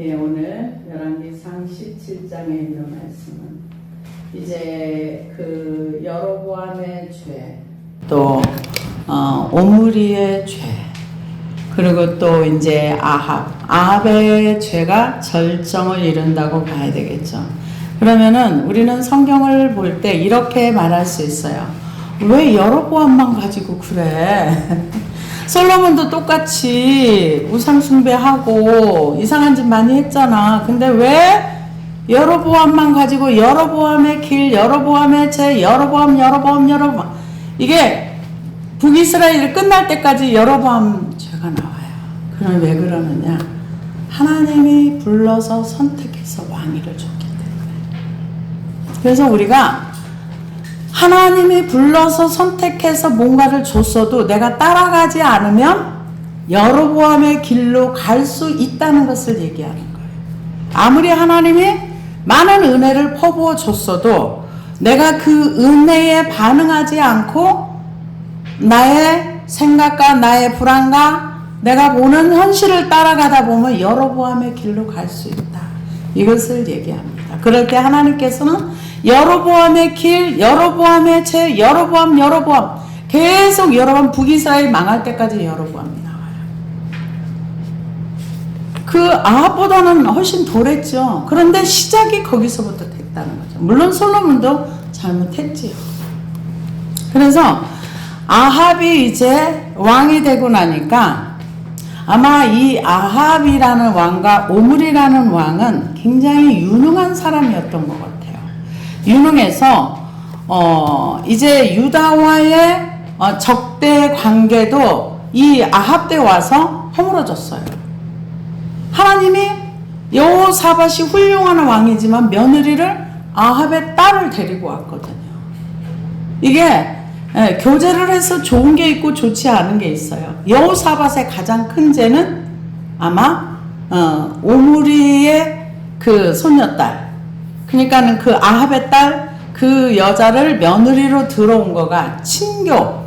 예, 오늘 열왕기상 17장에 있는 말씀은 이제 그 여로보암의 죄, 또 오므리의 죄, 그리고 또 이제 아합의 죄가 절정을 이룬다고 봐야 되겠죠. 그러면은 우리는 성경을 볼 때 이렇게 말할 수 있어요. 왜 여로보암만 가지고 그래? 솔로몬도 똑같이 우상 숭배하고 이상한 짓 많이 했잖아. 근데 왜 여로보암만 가지고 여로보암의 길, 여로보암의 죄, 여로보암 이게 북이스라엘이 끝날 때까지 여로보암 죄가 나와요. 그럼 왜 그러느냐? 하나님이 불러서 선택해서 왕위를 줬기 때문에. 그래서 우리가 하나님이 불러서 선택해서 뭔가를 줬어도 내가 따라가지 않으면 여로보암의 길로 갈 수 있다는 것을 얘기하는 거예요. 아무리 하나님이 많은 은혜를 퍼부어 줬어도 내가 그 은혜에 반응하지 않고 나의 생각과 나의 불안과 내가 보는 현실을 따라가다 보면 여로보암의 길로 갈 수 있다. 이것을 얘기합니다. 그럴 때 하나님께서는 여로보암의 길, 여로보암의 죄, 여로보암 계속 여로보암 북이스라엘 망할 때까지 여로보암이 나와요. 그 아합보다는 훨씬 덜했죠. 그런데 시작이 거기서부터 됐다는 거죠. 물론 솔로몬도 잘못했지요. 그래서 아합이 이제 왕이 되고 나니까 아마 이 아합이라는 왕과 오므리라는 왕은 굉장히 유능한 사람이었던 것 같아요. 유능해서 이제 유다와의 적대 관계도 이 아합 때 와서 허물어졌어요. 하나님이 여호사밧이 훌륭한 왕이지만 며느리를 아합의 딸을 데리고 왔거든요. 이게 교제를 해서 좋은 게 있고 좋지 않은 게 있어요. 여호사밧의 가장 큰 죄는 아마 오므리의 그 손녀딸, 그러니까는 그 아합의 딸 그 여자를 며느리로 들어온 거가 친교,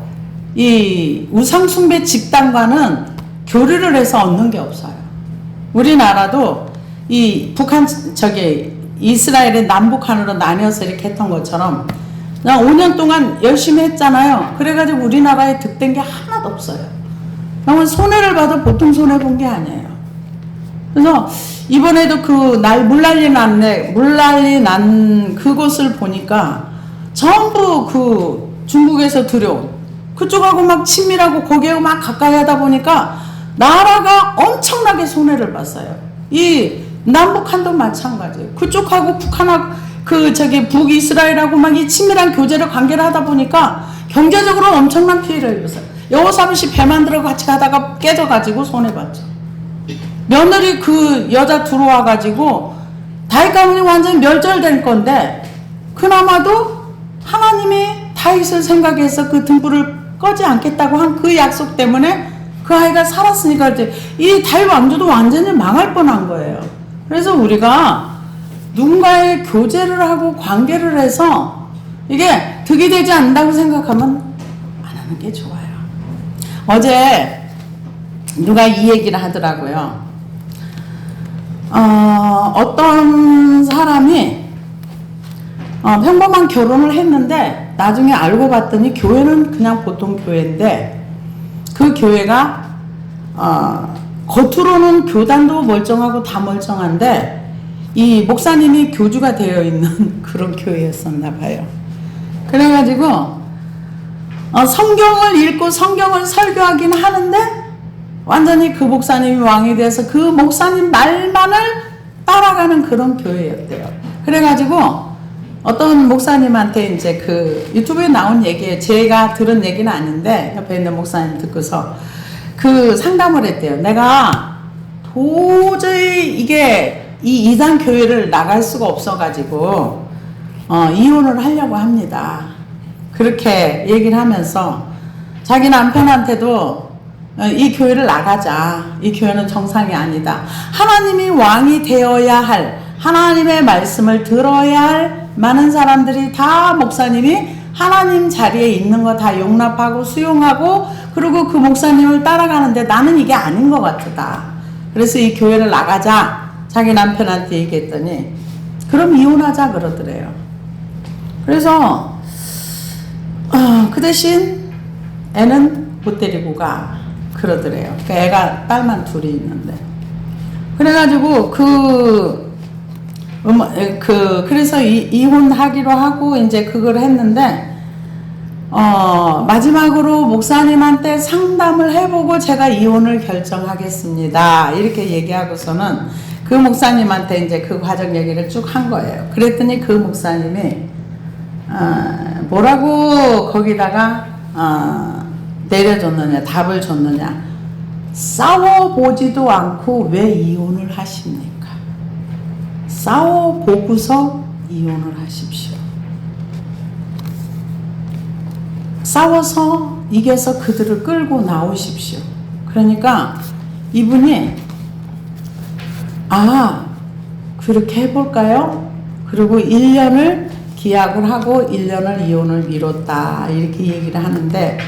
이 우상숭배 집단과는 교류를 해서 얻는 게 없어요. 우리나라도 이 북한 이스라엘의 남북한으로 나뉘어서 이렇게 했던 것처럼 5년 동안 열심히 했잖아요. 그래가지고 우리나라에 득된 게 하나도 없어요. 그러면 손해를 봐도 보통 손해 본 게 아니에요. 그래서 이번에도 그 물난리 난 그곳을 보니까 전부 그 중국에서 들여온 그쪽하고 막 친밀하고 거기하고 막 가까이 하다 보니까 나라가 엄청나게 손해를 봤어요. 이 남북한도 마찬가지예요. 그쪽하고 북한하고 북이스라엘하고 막 이 친밀한 교제를 관계를 하다 보니까 경제적으로 엄청난 피해를 입었어요. 여호사밧이 배 만들어 같이 가다가 깨져가지고 손해봤죠. 며느리 그 여자 들어와가지고 다윗 가문이 완전히 멸절된 건데 그나마도 하나님이 다윗을 생각해서 그 등불을 꺼지 않겠다고 한 그 약속 때문에 그 아이가 살았으니까 이제 이 다윗 왕조도 완전히 망할 뻔한 거예요. 그래서 우리가 누군가의 교제를 하고 관계를 해서 이게 득이 되지 않는다고 생각하면 안 하는 게 좋아요. 어제 누가 이 얘기를 하더라고요. 어떤 사람이 평범한 결혼을 했는데 나중에 알고 봤더니 교회는 그냥 보통 교회인데 그 교회가 겉으로는 교단도 멀쩡하고 다 멀쩡한데 이 목사님이 교주가 되어 있는 그런 교회였었나 봐요. 그래가지고 성경을 읽고 성경을 설교하긴 하는데 완전히 그 목사님이 왕이 돼서 그 목사님 말만을 따라가는 그런 교회였대요. 그래가지고 어떤 목사님한테 이제 그 유튜브에 나온 얘기에 제가 들은 얘기는 아닌데 옆에 있는 목사님 듣고서 그 상담을 했대요. 내가 도저히 이게 이 이단 교회를 나갈 수가 없어가지고 이혼을 하려고 합니다. 그렇게 얘기를 하면서 자기 남편한테도 이 교회를 나가자. 이 교회는 정상이 아니다. 하나님이 왕이 되어야 할, 하나님의 말씀을 들어야 할 많은 사람들이 다 목사님이 하나님 자리에 있는 거 다 용납하고 수용하고 그리고 그 목사님을 따라가는데 나는 이게 아닌 것 같다. 그래서 이 교회를 나가자. 자기 남편한테 얘기했더니 그럼 이혼하자 그러더래요. 그래서 그 대신 애는 못 데리고 가 그러더래요. 그러니까 애가 딸만 둘이 있는데, 그래가지고 그래서 이혼하기로 하고 이제 그걸 했는데, 마지막으로 목사님한테 상담을 해보고 제가 이혼을 결정하겠습니다 이렇게 얘기하고서는 그 목사님한테 이제 그 과정 얘기를 쭉 한 거예요. 그랬더니 그 목사님이 뭐라고 거기다가 내려줬느냐, 답을 줬느냐, 싸워보지도 않고 왜 이혼을 하십니까? 싸워보고서 이혼을 하십시오. 싸워서 이겨서 그들을 끌고 나오십시오. 그러니까 이분이 그렇게 해볼까요? 그리고 1년을 기약을 하고 1년을 이혼을 미뤘다 이렇게 얘기를 하는데,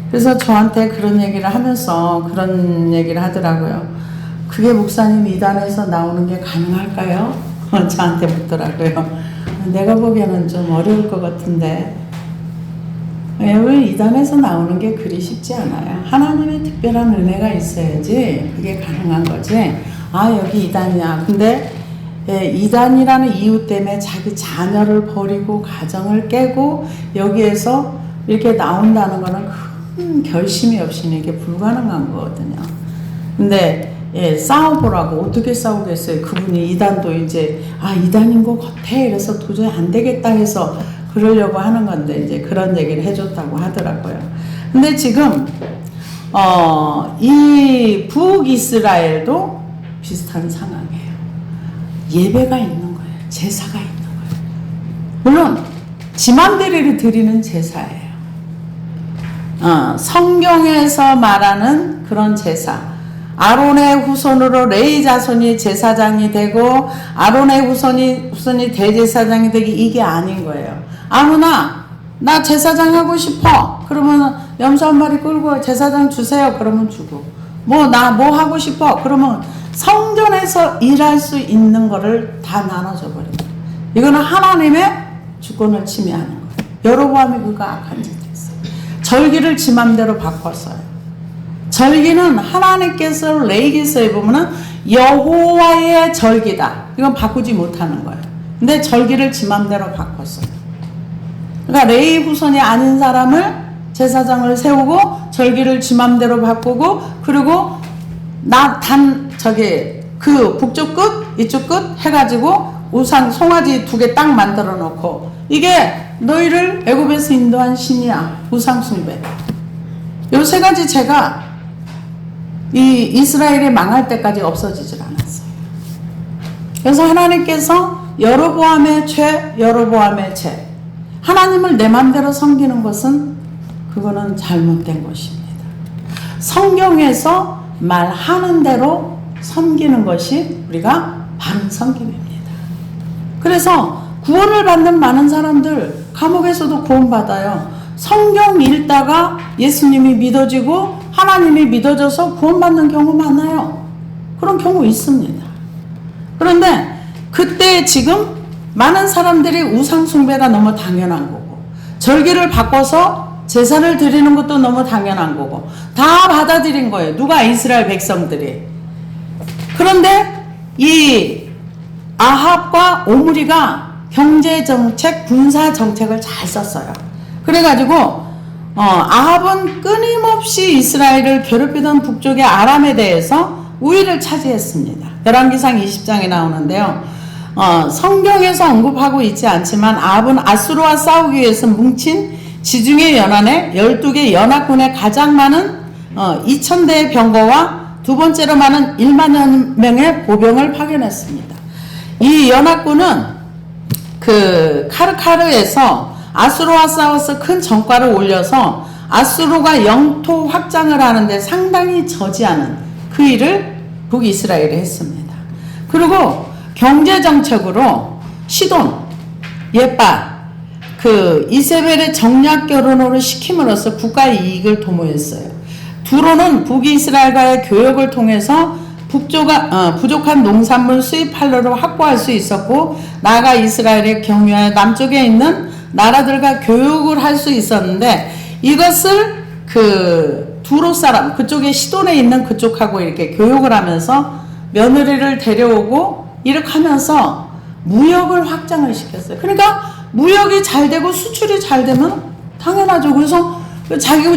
그래서 저한테 그런 얘기를 하면서 그런 얘기를 하더라고요. 그게 목사님 이단에서 나오는 게 가능할까요? 저한테 묻더라고요. 내가 보기에는 좀 어려울 것 같은데, 왜 이단에서 나오는 게 그리 쉽지 않아요. 하나님의 특별한 은혜가 있어야지 그게 가능한 거지. 여기 이단이야. 근데 이단이라는 이유 때문에 자기 자녀를 버리고 가정을 깨고 여기에서 이렇게 나온다는 거는 큰 결심이 없이는 이게 불가능한 거거든요. 근데 싸워보라고 어떻게 싸우겠어요. 그분이 이단도 이제 이단인 것 같아 이래서 도저히 안 되겠다 해서 그러려고 하는 건데 이제 그런 얘기를 해줬다고 하더라고요. 근데 지금 이 북이스라엘도 비슷한 상황이에요. 예배가 있는 거예요. 제사가 있는 거예요. 물론 지 맘대로 드리는 제사예요. 성경에서 말하는 그런 제사, 아론의 후손으로 레위 자손이 제사장이 되고 아론의 후손이 대제사장이 되기, 이게 아닌 거예요. 아무나 나 제사장 하고 싶어 그러면 염소 한 마리 끌고 제사장 주세요 그러면 주고, 나 뭐 하고 싶어 그러면 성전에서 일할 수 있는 거를 다 나눠줘 버립니다. 이거는 하나님의 주권을 침해하는 거예요. 여로보암이 그거 악한 짓 했어요. 절기를 지 맘대로 바꿨어요. 절기는 하나님께서 레위기서에 보면은 여호와의 절기다, 이건 바꾸지 못하는 거예요. 근데 절기를 지 맘대로 바꿨어요. 그러니까 레위 후손이 아닌 사람을 제사장을 세우고 절기를 지 맘대로 바꾸고, 그리고 그 북쪽 끝 이쪽 끝 해가지고 우상 송아지 2개 딱 만들어 놓고, 이게 너희를 애굽에서 인도한 신이야, 우상 숭배. 요 3가지 제가 이 이스라엘이 망할 때까지 없어지질 않았어요. 그래서 하나님께서 여로보암의 죄, 하나님을 내 맘대로 섬기는 것은 그거는 잘못된 것입니다. 성경에서 말하는 대로 섬기는 것이 우리가 바른 섬김입니다. 그래서 구원을 받는 많은 사람들 감옥에서도 구원받아요. 성경 읽다가 예수님이 믿어지고 하나님이 믿어져서 구원받는 경우 많아요. 그런 경우 있습니다. 그런데 그때 지금 많은 사람들이 우상 숭배가 너무 당연한 거고, 절기를 바꿔서 제사를 드리는 것도 너무 당연한 거고, 다 받아들인 거예요. 누가? 이스라엘 백성들이. 그런데 이 아합과 오므리가 경제정책, 군사정책을 잘 썼어요. 그래가지고 아합은 끊임없이 이스라엘을 괴롭히던 북쪽의 아람에 대해서 우위를 차지했습니다. 열왕기상 20장에 나오는데요. 성경에서 언급하고 있지 않지만 아합은 아수르와 싸우기 위해서 뭉친 지중해 연안에 12개 연합군에 가장 많은 2000대의 병거와 두 번째로 많은 1만 명의 보병을 파견했습니다. 이 연합군은 그 카르카르에서 아수르와 싸워서 큰 전과를 올려서 아수르가 영토 확장을 하는데 상당히 저지하는 그 일을 북이스라엘이 했습니다. 그리고 경제정책으로 시돈, 예빠, 그 이세벨의 정략 결혼으로 시킴으로써 국가의 이익을 도모했어요. 두로는 북이스라엘과의 교역을 통해서 부족한 농산물 수입 판로를 확보할 수 있었고, 나아가 이스라엘의 경유하여 남쪽에 있는 나라들과 교육을 할 수 있었는데, 이것을 두로 사람, 그쪽에 시돈에 있는 그쪽하고 이렇게 교육을 하면서 며느리를 데려오고 이렇게 하면서 무역을 확장을 시켰어요. 그러니까 무역이 잘 되고 수출이 잘 되면 당연하죠. 그래서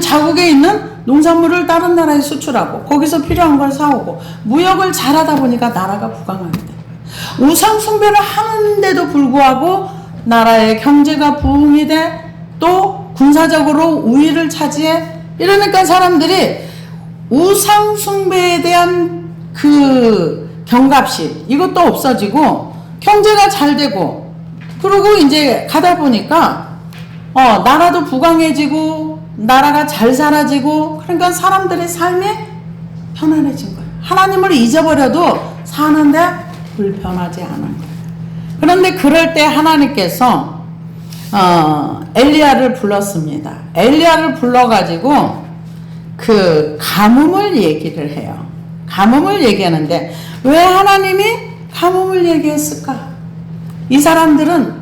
자국에 있는 농산물을 다른 나라에 수출하고 거기서 필요한 걸 사오고 무역을 잘하다 보니까 나라가 부강하게 돼요. 우상 숭배를 하는데도 불구하고 나라의 경제가 부흥이 돼, 또 군사적으로 우위를 차지해. 이러니까 사람들이 우상 숭배에 대한 경각심 이것도 없어지고 경제가 잘 되고, 그리고 이제 가다 보니까 나라도 부강해지고 나라가 잘 살아지고, 그러니까 사람들의 삶이 편안해진 거예요. 하나님을 잊어버려도 사는데 불편하지 않은 거예요. 그런데 그럴 때 하나님께서 엘리야를 불렀습니다. 엘리야를 불러가지고 가뭄을 얘기를 해요. 가뭄을 얘기하는데 왜 하나님이 가뭄을 얘기했을까? 이 사람들은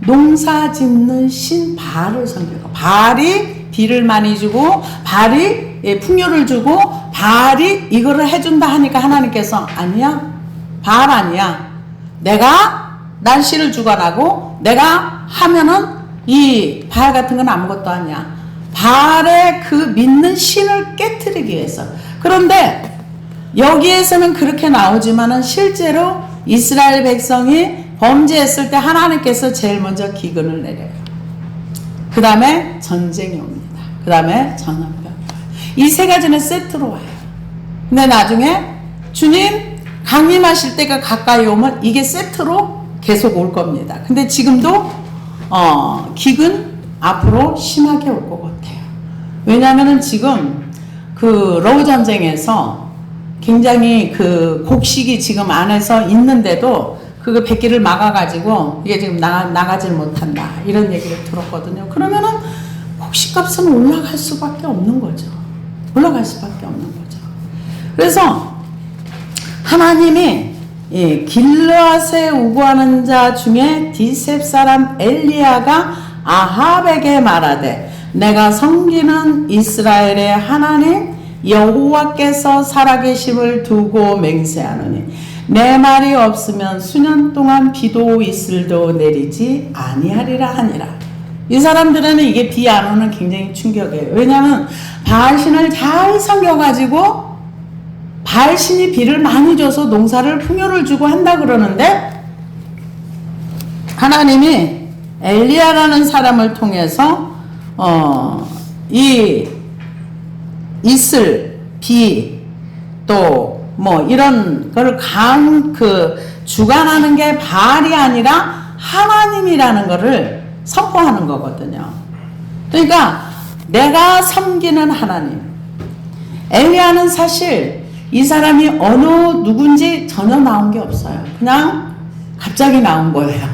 농사 짓는 신 바알을 섬겨요. 바알이 비를 많이 주고 바알이 풍요를 주고 바알이 이거를 해준다 하니까 하나님께서 아니야, 바알 아니야, 내가 날씨를 주관하고 내가 하면은 이 바알 같은 건 아무것도 아니야. 바알의 믿는 신을 깨트리기 위해서. 그런데 여기에서는 그렇게 나오지만은 실제로 이스라엘 백성이 범죄했을 때 하나님께서 제일 먼저 기근을 내려요. 그 다음에 전쟁이 옵니다. 그 다음에 전염병. 이 세 가지는 세트로 와요. 근데 나중에 주님 강림하실 때가 가까이 오면 이게 세트로 계속 올 겁니다. 근데 지금도 기근 앞으로 심하게 올 것 같아요. 왜냐하면 지금 러우 전쟁에서 굉장히 곡식이 지금 안에서 있는데도 그거 백기를 막아가지고 이게 지금 나가질 못한다 이런 얘기를 들었거든요. 그러면은 곡식값은 올라갈 수밖에 없는 거죠. 올라갈 수밖에 없는 거죠. 그래서 하나님이 길르앗에 우거하는 자 중에 디셉 사람 엘리야가 아합에게 말하되 내가 섬기는 이스라엘의 하나님 여호와께서 살아계심을 두고 맹세하노니 내 말이 없으면 수년 동안 비도 이슬도 내리지 아니하리라 하니라. 이 사람들은 이게 비 안 오는 굉장히 충격이에요. 왜냐하면 바알신을 잘 섬겨가지고 바알신이 비를 많이 줘서 농사를 풍요를 주고 한다 그러는데 하나님이 엘리야라는 사람을 통해서 이 이슬, 비, 또 이런 걸 주관하는 게 바알이 아니라 하나님이라는 거를 선포하는 거거든요. 그러니까 내가 섬기는 하나님. 엘리야는 사실 이 사람이 누군지 전혀 나온 게 없어요. 그냥 갑자기 나온 거예요.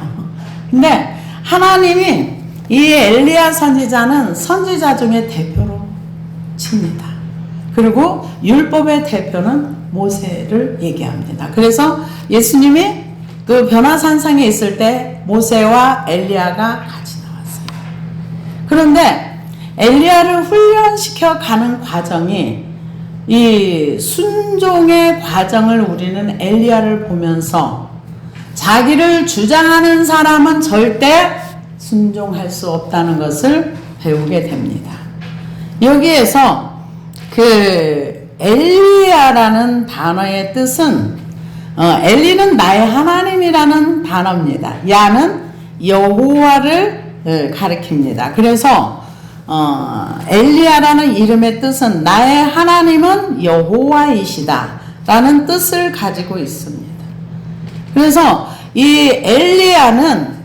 근데 하나님이 이 엘리야 선지자는 선지자 중에 대표로 칩니다. 그리고 율법의 대표는 모세를 얘기합니다. 그래서 예수님이 변화산상에 있을 때 모세와 엘리야가 같이 나왔어요. 그런데 엘리야를 훈련시켜 가는 과정이 이 순종의 과정을 우리는 엘리야를 보면서 자기를 주장하는 사람은 절대 순종할 수 없다는 것을 배우게 됩니다. 여기에서 엘리야라는 단어의 뜻은 엘리는 나의 하나님이라는 단어입니다. 야는 여호와를 가리킵니다. 그래서 엘리야라는 이름의 뜻은 나의 하나님은 여호와이시다 라는 뜻을 가지고 있습니다. 그래서 이 엘리야는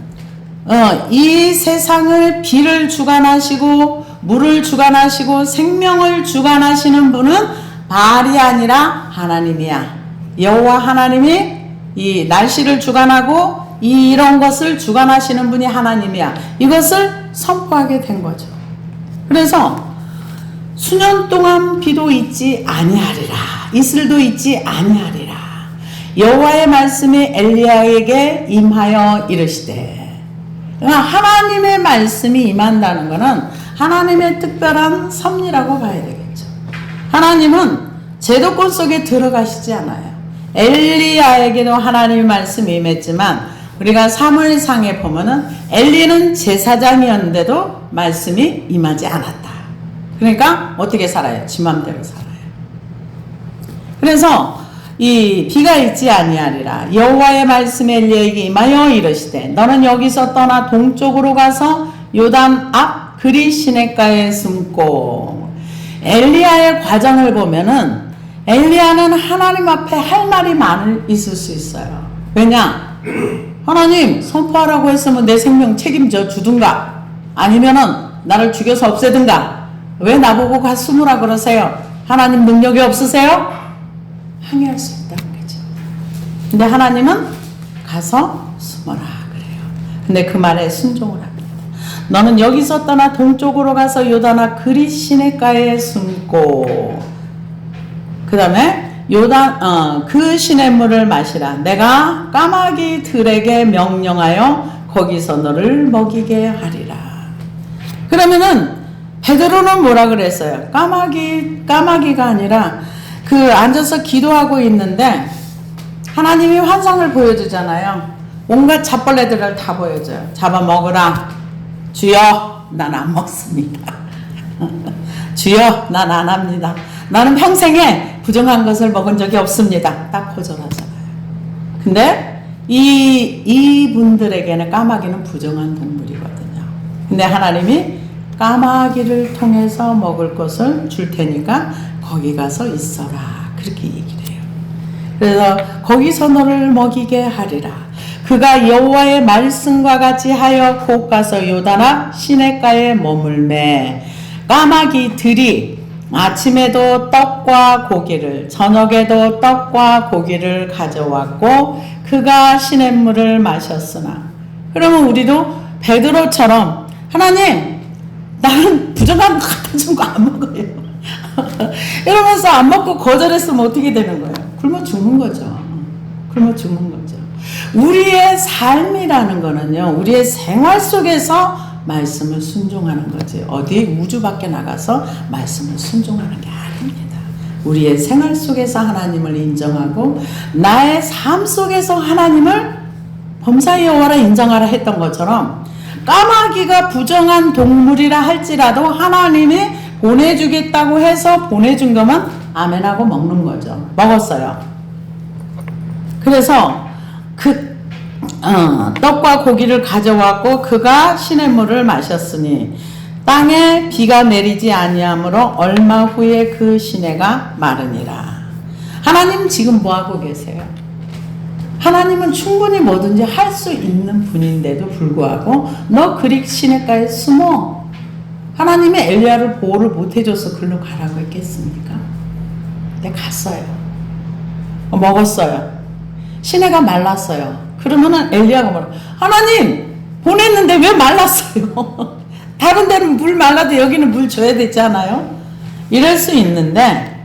이 세상을 비를 주관하시고 물을 주관하시고 생명을 주관하시는 분은 바알이 아니라 하나님이야. 여호와 하나님이 이 날씨를 주관하고 이런 것을 주관하시는 분이 하나님이야. 이것을 선포하게 된 거죠. 그래서 수년 동안 비도 있지 아니하리라, 이슬도 있지 아니하리라. 여호와의 말씀이 엘리야에게 임하여 이르시되. 그러니까 하나님의 말씀이 임한다는 것은 하나님의 특별한 섭리라고 봐야 되겠죠. 하나님은 제도권 속에 들어가시지 않아요. 엘리야에게도 하나님의 말씀이 임했지만 우리가 사무엘상에 보면은 엘리는 제사장이었는데도 말씀이 임하지 않았다. 그러니까 어떻게 살아요? 지 맘대로 살아요. 그래서 이 비가 있지 아니하리라. 여호와의 말씀이 엘리야에게 임하여 이르시되 너는 여기서 떠나 동쪽으로 가서 요단 앞 그리 시냇가에 숨고. 엘리야의 과정을 보면은 엘리야는 하나님 앞에 할 말이 있을 수 있어요. 왜냐? 하나님 선포하라고 했으면 내 생명 책임져 주든가 아니면은 나를 죽여서 없애든가 왜 나보고 가 숨으라 그러세요? 하나님 능력이 없으세요? 항의할 수 있다는 거죠. 근데 하나님은 가서 숨어라 그래요. 근데 그 말에 순종을 합니다. 너는 여기서 떠나 동쪽으로 가서 요단아 그리 시냇가에 숨고 그 다음에 요단 그 시냇물을 마시라. 내가 까마귀들에게 명령하여 거기서 너를 먹이게 하리라. 그러면은 베드로는 뭐라 그랬어요? 까마귀가 아니라 그 앉아서 기도하고 있는데 하나님이 환상을 보여주잖아요. 온갖 잡벌레들을 다 보여줘요. 잡아먹으라. 주여 난 안 먹습니다. 주여 난 안 합니다. 나는 평생에 부정한 것을 먹은 적이 없습니다. 딱 거절하잖아요. 근데 이분들에게는 까마귀는 부정한 동물이거든요. 근데 하나님이 까마귀를 통해서 먹을 것을 줄 테니까 거기 가서 있어라. 그렇게 얘기를 해요. 그래서 거기서 너를 먹이게 하리라. 그가 여호와의 말씀과 같이 하여 곧 가서 요단 앞 시냇가에 머물매 까마귀들이 아침에도 떡과 고기를 저녁에도 떡과 고기를 가져왔고 그가 시냇물을 마셨으나. 그러면 우리도 베드로처럼 하나님 나는 부정한 거 갖다 준 거 안 먹어요. 이러면서 안 먹고 거절했으면 어떻게 되는 거예요? 굶어 죽는 거죠. 굶어 죽는 거죠. 우리의 삶이라는 거는요, 우리의 생활 속에서 말씀을 순종하는 거지. 어디 우주 밖에 나가서 말씀을 순종하는 게 아닙니다. 우리의 생활 속에서 하나님을 인정하고 나의 삶 속에서 하나님을 범사의 여호와라 인정하라 했던 것처럼 까마귀가 부정한 동물이라 할지라도 하나님이 보내주겠다고 해서 보내준 거면 아멘하고 먹는 거죠. 먹었어요. 그래서 떡과 고기를 가져왔고 그가 시냇물을 마셨으니 땅에 비가 내리지 아니하므로 얼마 후에 그 시내가 마르니라. 하나님 지금 뭐하고 계세요? 하나님은 충분히 뭐든지 할 수 있는 분인데도 불구하고 너 그리 시냇가에 숨어. 하나님이 엘리야를 보호를 못 해줘서 글로 가라고 했겠습니까? 근데 갔어요. 먹었어요. 시내가 말랐어요. 그러면은 엘리야가 뭐라? 하나님 보냈는데 왜 말랐어요? 다른 데는 물 말라도 여기는 물 줘야 되잖아요. 이럴 수 있는데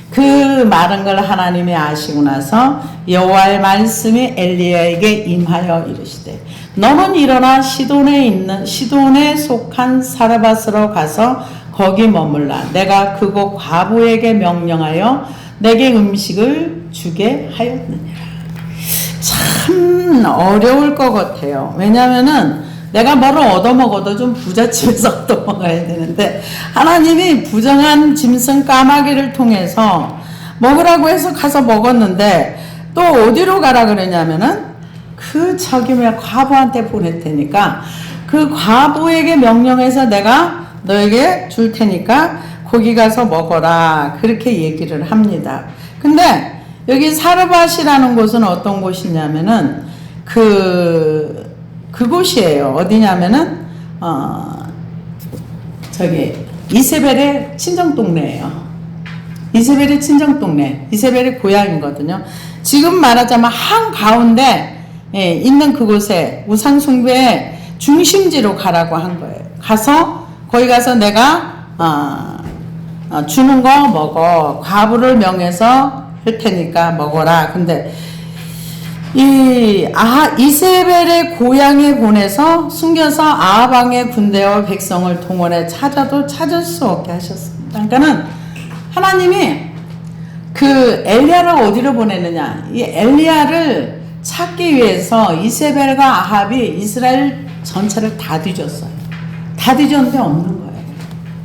그 마른 걸 하나님이 아시고 나서 여호와의 말씀이 엘리야에게 임하여 이르시되 너는 일어나 시돈에 속한 사르밧으로 가서 거기 머물라. 내가 그곳 과부에게 명령하여 내게 음식을 주게 하였느니라. 참 어려울 것 같아요. 왜냐면은 내가 뭐를 얻어먹어도 좀 부잣집에서 얻어먹어야 되는데 하나님이 부정한 짐승 까마귀를 통해서 먹으라고 해서 가서 먹었는데 또 어디로 가라 그러냐면은 그 저기면 과부한테 보낼 테니까 그 과부에게 명령해서 내가 너에게 줄 테니까 거기 가서 먹어라. 그렇게 얘기를 합니다. 근데 여기 사르밧이라는 곳은 어떤 곳이냐면은 그곳이에요. 어디냐면은 저기 이세벨의 친정 동네예요. 이세벨의 친정 동네, 이세벨의 고향이거든요. 지금 말하자면 한 가운데 있는 그곳에 우상 숭배의 중심지로 가라고 한 거예요. 가서 거기 가서 내가 주는 거 먹어. 과부를 명해서 할 테니까 먹어라. 근데 이세벨의 고향에 보내서 숨겨서 아합 왕의 군대와 백성을 동원해 찾아도 찾을 수 없게 하셨습니다. 그러니까는 하나님이 그 엘리야를 어디로 보내느냐? 이 엘리야를 찾기 위해서 이세벨과 아합이 이스라엘 전체를 다 뒤졌어요. 다 뒤졌는데 없는 거예요.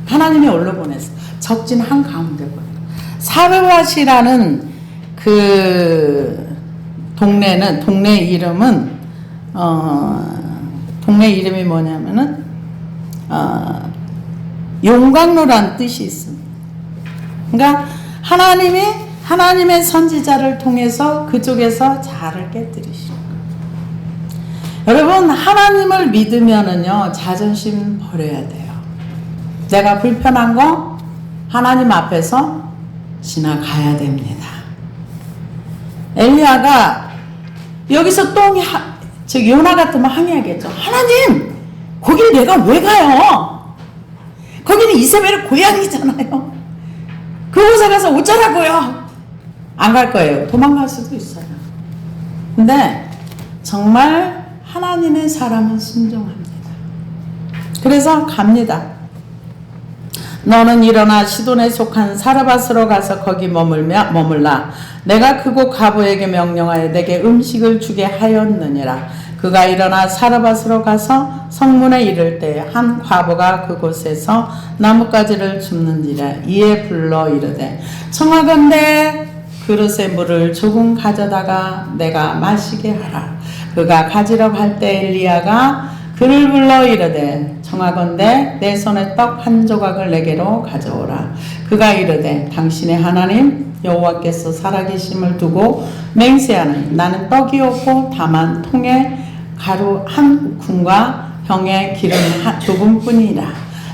하나님이 어디로 보냈어? 적진 한 가운데 보내. 사르밧이라는 그 동네 이름은 동네 이름이 뭐냐면은 용광로란 뜻이 있습니다. 그러니까 하나님의 선지자를 통해서 그쪽에서 자를 깨뜨리시는 거예요. 여러분, 하나님을 믿으면은요, 자존심 버려야 돼요. 내가 불편한 거 하나님 앞에서 지나가야 됩니다. 엘리야가 여기서 요나 같으면 항의하겠죠. 하나님, 거길 내가 왜 가요? 거기는 이세벨의 고향이잖아요. 그곳에 가서 어쩌라고요? 안 갈 거예요. 도망갈 수도 있어요. 근데 정말 하나님의 사람은 순종합니다. 그래서 갑니다. 너는 일어나 시돈에 속한 사르밧으로 가서 거기 머물라. 내가 그곳 과부에게 명령하여 내게 음식을 주게 하였느니라. 그가 일어나 사르밧으로 가서 성문에 이를 때 한 과부가 그곳에서 나뭇가지를 줍는지라. 이에 불러 이르되 청하건대 그릇에 물을 조금 가져다가 내가 마시게 하라. 그가 가지러 갈 때 엘리야가 그를 불러 이르되 청하건대 내 손에 떡 한 조각을 내게로 가져오라. 그가 이르되 당신의 하나님 여호와께서 살아계심을 두고 맹세하는 나는 떡이 없고 다만 통에 가루 한 우푼과 병에 기름 조금뿐이라.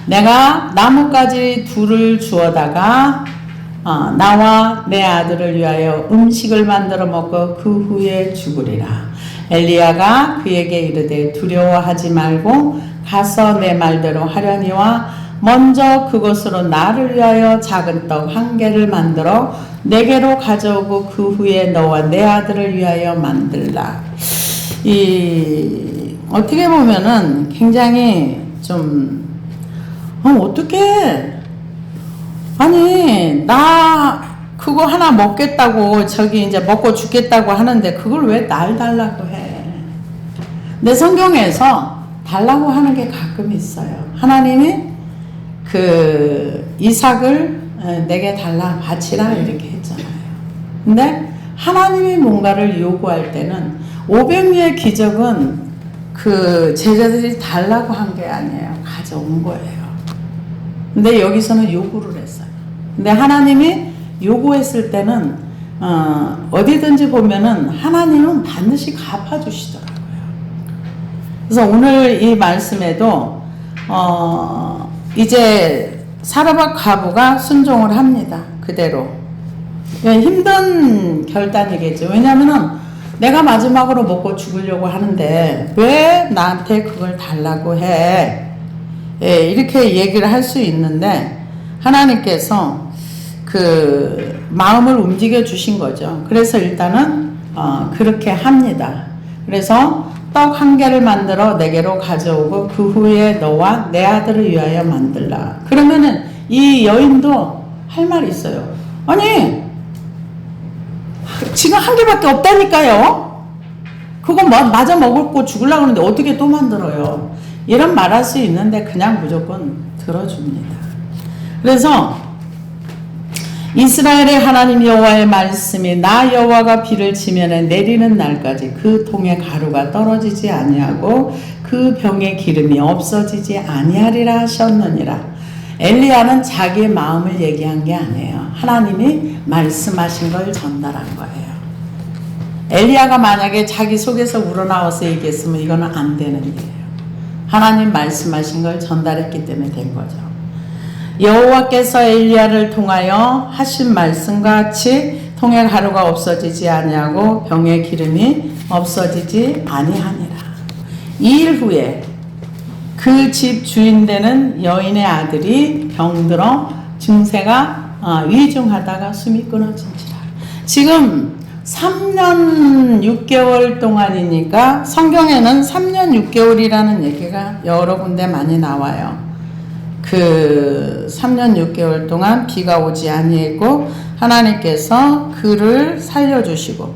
내가 나뭇가지 둘을 주어다가 나와 내 아들을 위하여 음식을 만들어 먹고 그 후에 죽으리라. 엘리야가 그에게 이르되 두려워하지 말고 가서 내 말대로 하려니와 먼저 그것으로 나를 위하여 작은 떡 한 개를 만들어 내게로 가져오고 그 후에 너와 내 아들을 위하여 만들라. 어떻게 보면은 굉장히 좀 어떻게 아니 나 그거 하나 먹겠다고 저기 이제 먹고 죽겠다고 하는데 그걸 왜 날 달라고 해? 내 성경에서 달라고 하는 게 가끔 있어요. 하나님이 그 이삭을 내게 달라 바치라 이렇게 했잖아요. 근데 하나님이 뭔가를 요구할 때는 500리의 기적은 그 제자들이 달라고 한 게 아니에요. 가져온 거예요. 근데 여기서는 요구를 했어요. 근데 하나님이 요구했을 때는 어디든지 보면은 하나님은 반드시 갚아주시더라고요. 그래서 오늘 이 말씀에도 이제 사르밧 과부가 순종을 합니다. 그대로. 힘든 결단이겠죠. 왜냐하면은 내가 마지막으로 먹고 죽으려고 하는데 왜 나한테 그걸 달라고 해? 이렇게 얘기를 할 수 있는데 하나님께서 그 마음을 움직여 주신 거죠. 그래서 일단은 그렇게 합니다. 그래서 떡 한 개를 만들어 내게로 가져오고 그 후에 너와 내 아들을 위하여 만들라. 그러면은 이 여인도 할 말이 있어요. 아니 지금 한 개밖에 없다니까요. 그거 마저 먹고 죽으려고 하는데 어떻게 또 만들어요? 이런 말할 수 있는데 그냥 무조건 들어줍니다. 그래서 이스라엘의 하나님 여호와의 말씀이 나 여호와가 비를 지면에 내리는 날까지 그 통에 가루가 떨어지지 아니하고 그 병에 기름이 없어지지 아니하리라 하셨느니라. 엘리야는 자기의 마음을 얘기한 게 아니에요. 하나님이 말씀하신 걸 전달한 거예요. 엘리야가 만약에 자기 속에서 우러나와서 얘기했으면 이거는 안 되는 일이에요. 하나님 말씀하신 걸 전달했기 때문에 된 거죠. 여호와께서 엘리야를 통하여 하신 말씀과 같이 통에 가루가 없어지지 아니하고 병에 기름이 없어지지 아니하니라. 2일 후에 그 집 주인 되는 여인의 아들이 병들어 증세가 위중하다가 숨이 끊어진지라. 지금 3년 6개월 동안이니까 성경에는 3년 6개월이라는 얘기가 여러 군데 많이 나와요. 그 3년 6개월 동안 비가 오지 아니했고 하나님께서 그를 살려주시고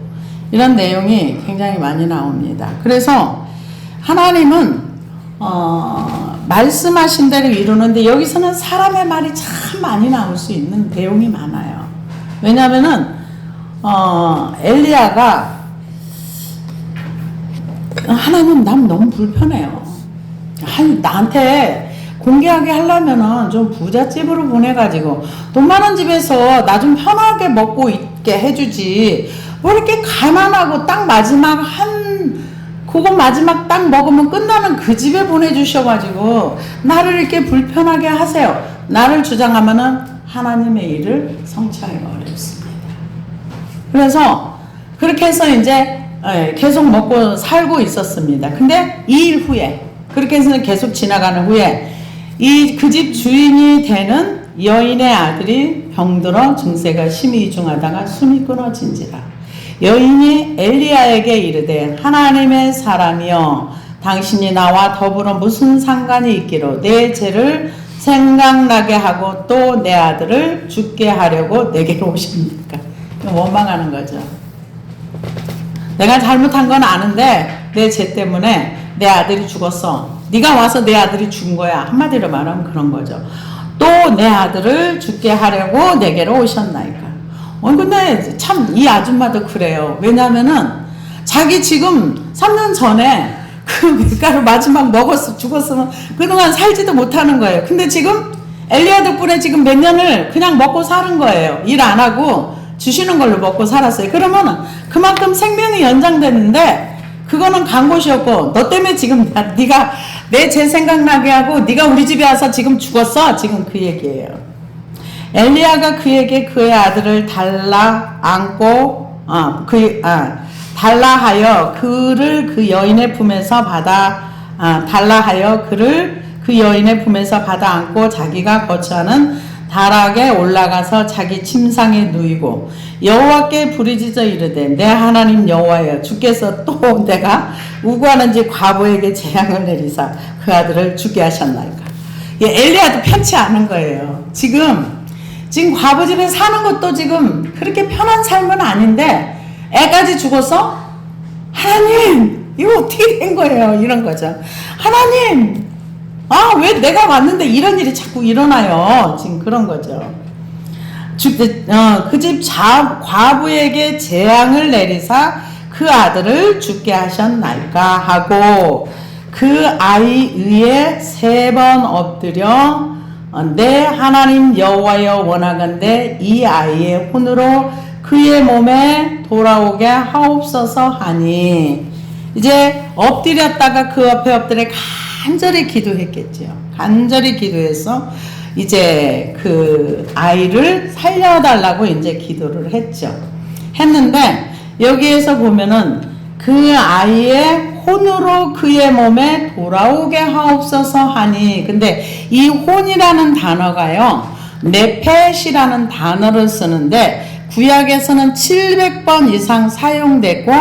이런 내용이 굉장히 많이 나옵니다. 그래서 하나님은 말씀하신 대로 이루는데 여기서는 사람의 말이 참 많이 나올 수 있는 내용이 많아요. 왜냐하면은 엘리야가 하나님 난 너무 불편해요. 나한테 공개하게 하려면은 좀 부잣집으로 보내가지고 돈 많은 집에서 나 좀 편하게 먹고 있게 해주지 왜 이렇게 가난하고 딱 마지막 그거 마지막 딱 먹으면 끝나는 그 집에 보내주셔가지고 나를 이렇게 불편하게 하세요. 나를 주장하면은 하나님의 일을 성취하기가 어렵습니다. 그래서 그렇게 해서 이제 계속 먹고 살고 있었습니다. 근데 이 일 후에 그렇게 해서 계속 지나가는 후에 그 집 주인이 되는 여인의 아들이 병들어 증세가 심히 이중하다가 숨이 끊어진지라. 여인이 엘리야에게 이르되 하나님의 사람이여 당신이 나와 더불어 무슨 상관이 있기로 내 죄를 생각나게 하고 또 내 아들을 죽게 하려고 내게로 오십니까? 원망하는 거죠. 내가 잘못한 건 아는데 내 죄 때문에 내 아들이 죽었어. 네가 와서 내 아들이 죽은 거야. 한마디로 말하면 그런 거죠. 또 내 아들을 죽게 하려고 내게로 오셨나이까. 근데 참 이 아줌마도 그래요. 왜냐면은 자기 지금 3년 전에 그 밀가루 마지막 먹었어 죽었으면 그동안 살지도 못하는 거예요. 근데 지금 엘리야 덕분에 지금 몇 년을 그냥 먹고 사는 거예요. 일 안 하고 주시는 걸로 먹고 살았어요. 그러면은 그만큼 생명이 연장됐는데 그거는 간 곳이었고 너 때문에 지금 네가 내 죄 생각나게 하고 네가 우리 집에 와서 지금 죽었어. 지금 그 얘기예요. 엘리야가 그에게 그의 아들을 달라 안고 달라하여 그를 그 여인의 품에서 달라하여 그를 그 여인의 품에서 받아 안고 자기가 거처하는 다락에 올라가서 자기 침상에 누이고 여호와께 부르짖어 이르되 내 하나님 여호와여 주께서 또 내가 우구하는지 과부에게 재앙을 내리사 그 아들을 죽게 하셨나이까. 엘리야도 편치 않은 거예요. 지금 과부 집에 사는 것도 지금 그렇게 편한 삶은 아닌데 애까지 죽어서 하나님 이거 어떻게 된 거예요? 이런 거죠. 하나님 왜 내가 왔는데 이런 일이 자꾸 일어나요? 지금 그런 거죠. 그 집 과부에게 재앙을 내리사 그 아들을 죽게 하셨나이까 하고 그 아이 위에 3번 엎드려 내 하나님 여호와여 원하건대 이 아이의 혼으로 그의 몸에 돌아오게 하옵소서 하니 이제 엎드렸다가 그 옆에 엎드려 간절히 기도했겠죠. 간절히 기도해서 이제 그 아이를 살려달라고 이제 기도를 했는데 여기에서 보면은 그 아이의 혼으로 그의 몸에 돌아오게 하옵소서 하니 근데 이 혼이라는 단어가요 네펫이라는 단어를 쓰는데 구약에서는 700번 이상 사용됐고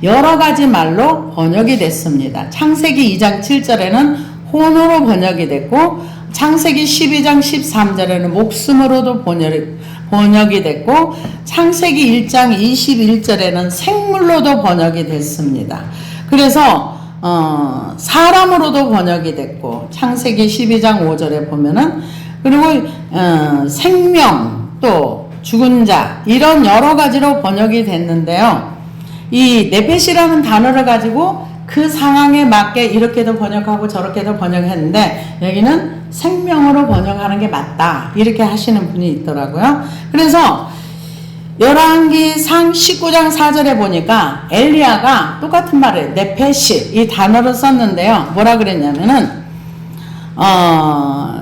여러 가지 말로 번역이 됐습니다. 창세기 2장 7절에는 혼으로 번역이 됐고 창세기 12장 13절에는 목숨으로도 번역이 됐고 창세기 1장 21절에는 생물로도 번역이 됐습니다. 그래서 사람으로도 번역이 됐고 창세기 12장 5절에 보면은 그리고 생명 또 죽은 자 이런 여러 가지로 번역이 됐는데요. 이 네펫이라는 단어를 가지고 그 상황에 맞게 이렇게도 번역하고 저렇게도 번역했는데 여기는 생명으로 번역하는 게 맞다 이렇게 하시는 분이 있더라고요. 그래서 열왕기상 19장 4절에 보니까 엘리야가 똑같은 말을 네펫이 이 단어를 썼는데요. 뭐라 그랬냐면은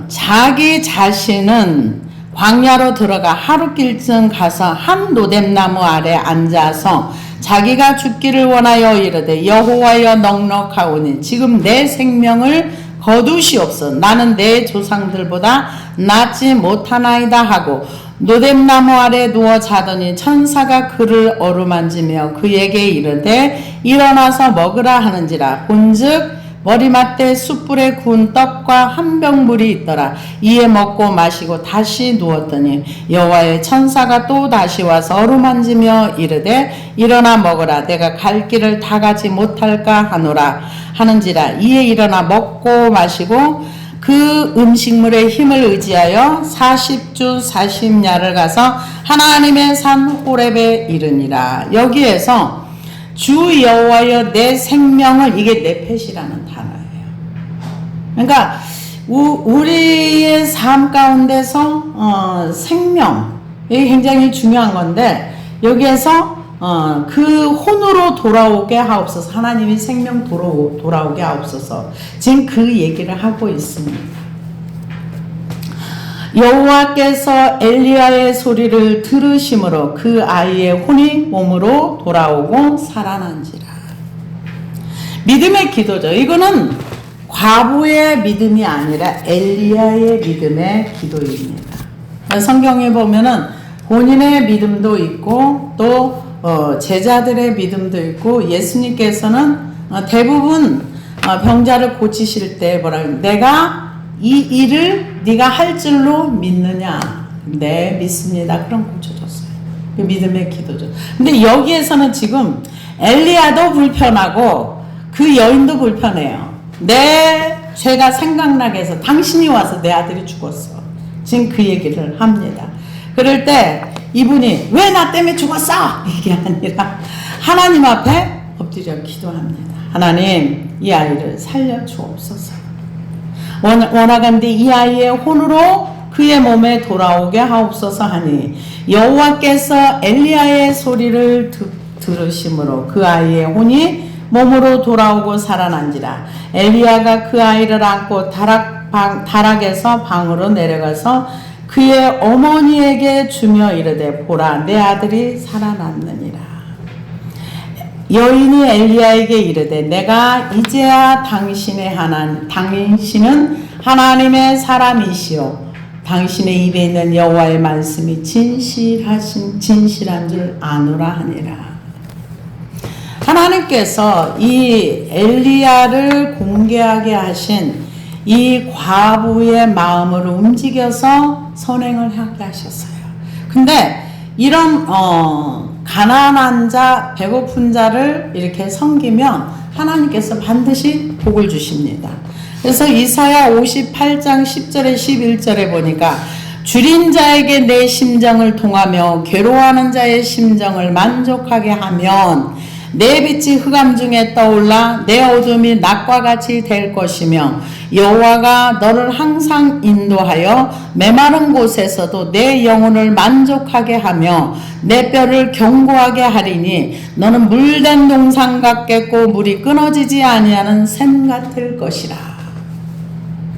자기 자신은 광야로 들어가 하룻길쯤 가서 한 노뎀나무 아래 앉아서 자기가 죽기를 원하여 이르되 여호와여 넉넉하오니 지금 내 생명을 거두시옵소서. 나는 내 조상들보다 낫지 못하나이다 하고 노뎀나무 아래 누워 자더니 천사가 그를 어루만지며 그에게 이르되 일어나서 먹으라 하는지라. 본즉 머리맡에 숯불에 구운 떡과 한 병 물이 있더라. 이에 먹고 마시고 다시 누웠더니 여호와의 천사가 또 다시 와서 어루만지며 이르되 일어나 먹으라. 내가 갈 길을 다 가지 못할까 하노라 하는지라. 이에 일어나 먹고 마시고 그 음식물의 힘을 의지하여 40주 40야를 가서 하나님의 산 호렙에 이르니라. 여기에서 주 여호와여 내 생명을, 이게 네펫이라는 단어예요. 그러니까 우리의 삶 가운데서 생명, 이게 굉장히 중요한 건데 여기에서 그 혼으로 돌아오게 하옵소서. 하나님이 생명 돌아오게 하옵소서. 지금 그 얘기를 하고 있습니다. 여호와께서 엘리야의 소리를 들으심으로 그 아이의 혼이 몸으로 돌아오고 살아난지라. 믿음의 기도죠. 이거는 과부의 믿음이 아니라 엘리야의 믿음의 기도입니다. 성경에 보면은 본인의 믿음도 있고 또 제자들의 믿음도 있고, 예수님께서는 대부분 병자를 고치실 때 뭐라 그래요? 내가 이 일을 네가 할 줄로 믿느냐? 네, 믿습니다. 그럼 고쳐줬어요. 믿음의 기도죠. 근데 여기에서는 지금 엘리야도 불편하고 그 여인도 불편해요. 내 죄가 생각나게 해서 당신이 와서 내 아들이 죽었어. 지금 그 얘기를 합니다. 그럴 때 이분이 왜 나 때문에 죽었어? 이게 아니라 하나님 앞에 엎드려 기도합니다. 하나님, 이 아이를 살려주옵소서. 원하건대 이 아이의 혼으로 그의 몸에 돌아오게 하옵소서 하니 여호와께서 엘리야의 소리를 들으심으로 그 아이의 혼이 몸으로 돌아오고 살아난지라. 엘리야가 그 아이를 안고 다락에서 방으로 내려가서 그의 어머니에게 주며 이르되 보라, 내 아들이 살아났느니라. 여인이 엘리야에게 이르되 내가 이제야 당신은 하나님의 사람이시오. 당신의 입에 있는 여호와의 말씀이 진실한 줄 아노라 하니라. 하나님께서 이 엘리야를 공개하게 하신 이 과부의 마음을 움직여서 선행을 하게 하셨어요. 근데 이런 가난한 자, 배고픈 자를 이렇게 섬기면 하나님께서 반드시 복을 주십니다. 그래서 이사야 58장 10절에 11절에 보니까 줄인 자에게 내 심정을 통하며 괴로워하는 자의 심정을 만족하게 하면 내 빛이 흑암 중에 떠올라 내 어둠이 낮과 같이 될 것이며 여호와가 너를 항상 인도하여 메마른 곳에서도 내 영혼을 만족하게 하며 내 뼈를 견고하게 하리니 너는 물된 동산 같겠고 물이 끊어지지 아니하는 샘 같을 것이라.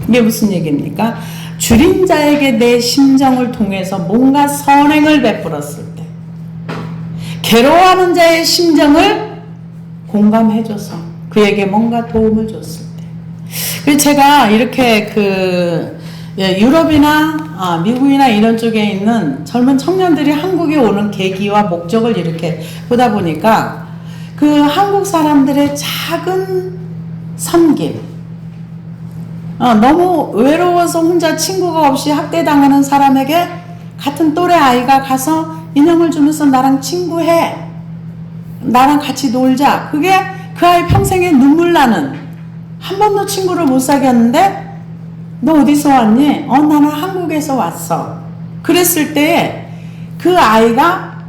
이게 무슨 얘기입니까? 줄인 자에게 내 심정을 통해서 뭔가 선행을 베풀었을 때, 괴로워하는 자의 심정을 공감해줘서 그에게 뭔가 도움을 줬을 때. 그래서 제가 이렇게 유럽이나 미국이나 이런 쪽에 있는 젊은 청년들이 한국에 오는 계기와 목적을 이렇게 보다 보니까 그 한국 사람들의 작은 섬김, 너무 외로워서 혼자 친구가 없이 학대당하는 사람에게 같은 또래 아이가 가서 인형을 주면서 나랑 친구해, 나랑 같이 놀자. 그게 그 아이 평생에 눈물 나는, 한 번도 친구를 못 사귀었는데 너 어디서 왔니? 나는 한국에서 왔어. 그랬을 때 그 아이가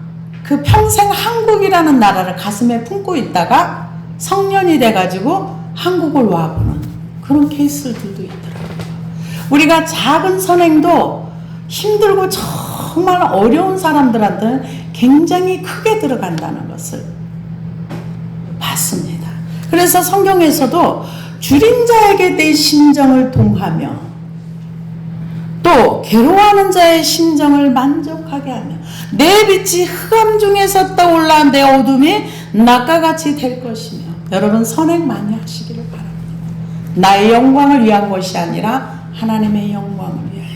그 평생 한국이라는 나라를 가슴에 품고 있다가 성년이 돼가지고 한국을 와보는 그런 케이스들도 있더라고요. 우리가 작은 선행도 힘들고 정말 어려운 사람들한테는 굉장히 크게 들어간다는 것을 봤습니다. 그래서 성경에서도 줄인 자에게 내 심정을 통하며 또 괴로워하는 자의 심정을 만족하게 하며 내 빛이 흑암 중에서 떠올라 내 어둠이 낮과 같이 될 것이며. 여러분, 선행 많이 하시기를 바랍니다. 나의 영광을 위한 것이 아니라 하나님의 영광을 위하여.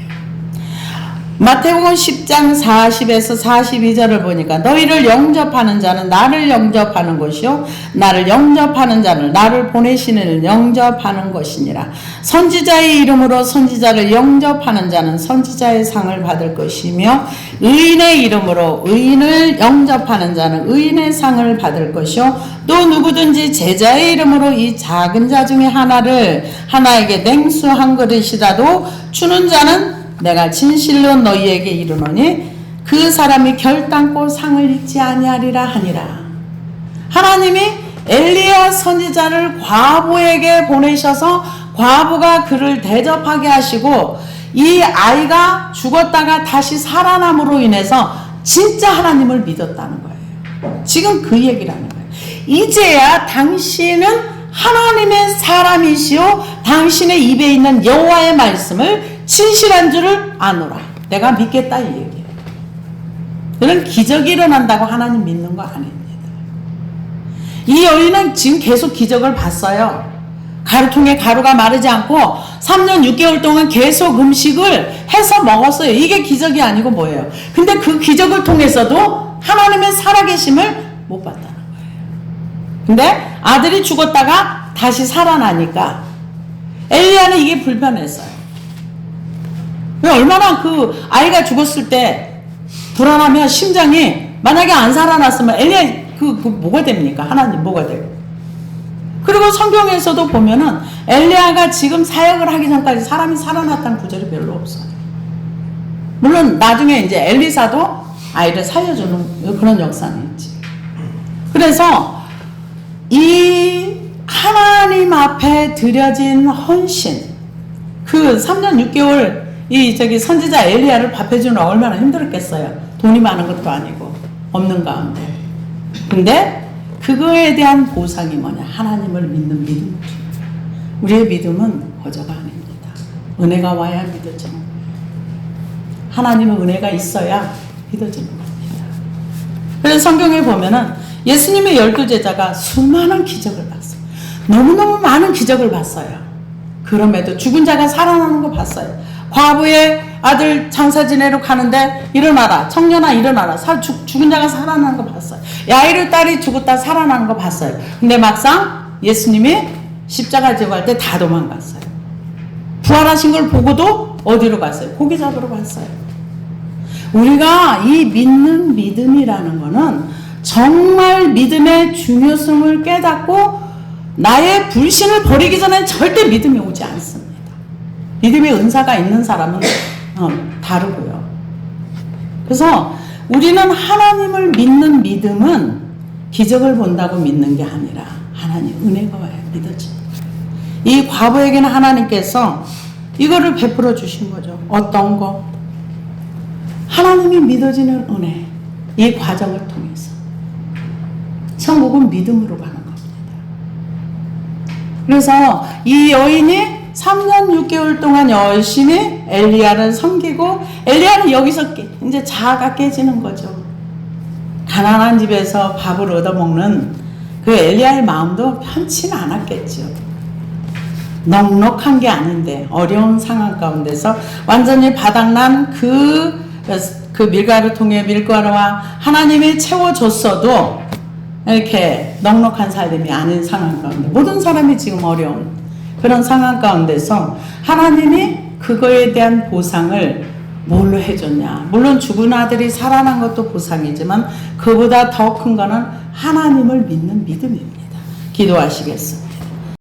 마태복음 10장 40에서 42절을 보니까 너희를 영접하는 자는 나를 영접하는 것이요 나를 영접하는 자는 나를 보내시는 영접하는 것이니라. 선지자의 이름으로 선지자를 영접하는 자는 선지자의 상을 받을 것이며 의인의 이름으로 의인을 영접하는 자는 의인의 상을 받을 것이요 또 누구든지 제자의 이름으로 이 작은 자 중에 하나에게 냉수 한 그릇이라도 주는 자는 내가 진실로 너희에게 이르노니 그 사람이 결단코 상을 잊지 아니하리라 하니라. 하나님이 엘리야 선지자를 과부에게 보내셔서 과부가 그를 대접하게 하시고 이 아이가 죽었다가 다시 살아남으로 인해서 진짜 하나님을 믿었다는 거예요. 지금 그 얘기라는 거예요. 이제야 당신은 하나님의 사람이시오 당신의 입에 있는 여호와의 말씀을 진실한 줄을 아노라. 내가 믿겠다 이 얘기예요. 그런 기적이 일어난다고 하나님 믿는 거 아닙니다. 이 여인은 지금 계속 기적을 봤어요. 가루통에 가루가 마르지 않고 3년 6개월 동안 계속 음식을 해서 먹었어요. 이게 기적이 아니고 뭐예요? 근데 그 기적을 통해서도 하나님의 살아계심을 못 봤다는 거예요. 근데 아들이 죽었다가 다시 살아나니까 엘리야는 이게 불편했어요. 얼마나 그 아이가 죽었을 때 불안하면 심장이 만약에 안 살아났으면 엘리야 그 뭐가 됩니까? 하나님 뭐가 돼요? 그리고 성경에서도 보면은 엘리야가 지금 사역을 하기 전까지 사람이 살아났다는 구절이 별로 없어요. 물론 나중에 이제 엘리사도 아이를 살려주는 그런 역사는 있지. 그래서 이 하나님 앞에 드려진 헌신 그 3년 6개월 선지자 엘리야를 밥 해주는 얼마나 힘들었겠어요. 돈이 많은 것도 아니고 없는 가운데. 근데 그거에 대한 보상이 뭐냐? 하나님을 믿는 믿음. 우리의 믿음은 거저가 아닙니다. 은혜가 와야 믿어지는 거예요. 하나님은 은혜가 있어야 믿어지는 겁니다. 그래서 성경에 보면은 예수님의 12제자가 수많은 기적을 봤어요. 너무너무 많은 기적을 봤어요. 그럼에도 죽은 자가 살아나는 거 봤어요. 과부의 아들 장사 지내러 가는데 일어나라 청년아 일어나라 죽은 자가 살아나는 거 봤어요. 야이르 딸이 죽었다 살아나는 거 봤어요. 근데 막상 예수님이 십자가 지고 갈 때 다 도망갔어요. 부활하신 걸 보고도 어디로 갔어요? 고기 잡으러 갔어요. 우리가 이 믿는 믿음이라는 거는 정말 믿음의 중요성을 깨닫고 나의 불신을 버리기 전엔 절대 믿음이 오지 않습니다. 믿음의 은사가 있는 사람은 다르고요. 그래서 우리는 하나님을 믿는 믿음은 기적을 본다고 믿는 게 아니라 하나님 은혜가 와야 믿어집니다. 이 과부에게는 하나님께서 이거를 베풀어 주신 거죠. 어떤 거? 하나님이 믿어지는 은혜. 이 과정을 통해서 천국은 믿음으로 가는 겁니다. 그래서 이 여인이 3년 6개월 동안 열심히 엘리야를 섬기고 엘리야는 여기서 이제 자아가 깨지는 거죠. 가난한 집에서 밥을 얻어먹는 그 엘리야의 마음도 편치는 않았겠죠. 넉넉한 게 아닌데 어려운 상황 가운데서 완전히 바닥난 그 밀가루통에 밀가루와 하나님이 채워줬어도 이렇게 넉넉한 삶이 아닌 상황 가운데 모든 사람이 지금 어려운 그런 상황 가운데서 하나님이 그거에 대한 보상을 뭘로 해줬냐. 물론 죽은 아들이 살아난 것도 보상이지만 그보다 더 큰 거는 하나님을 믿는 믿음입니다. 기도하시겠습니다.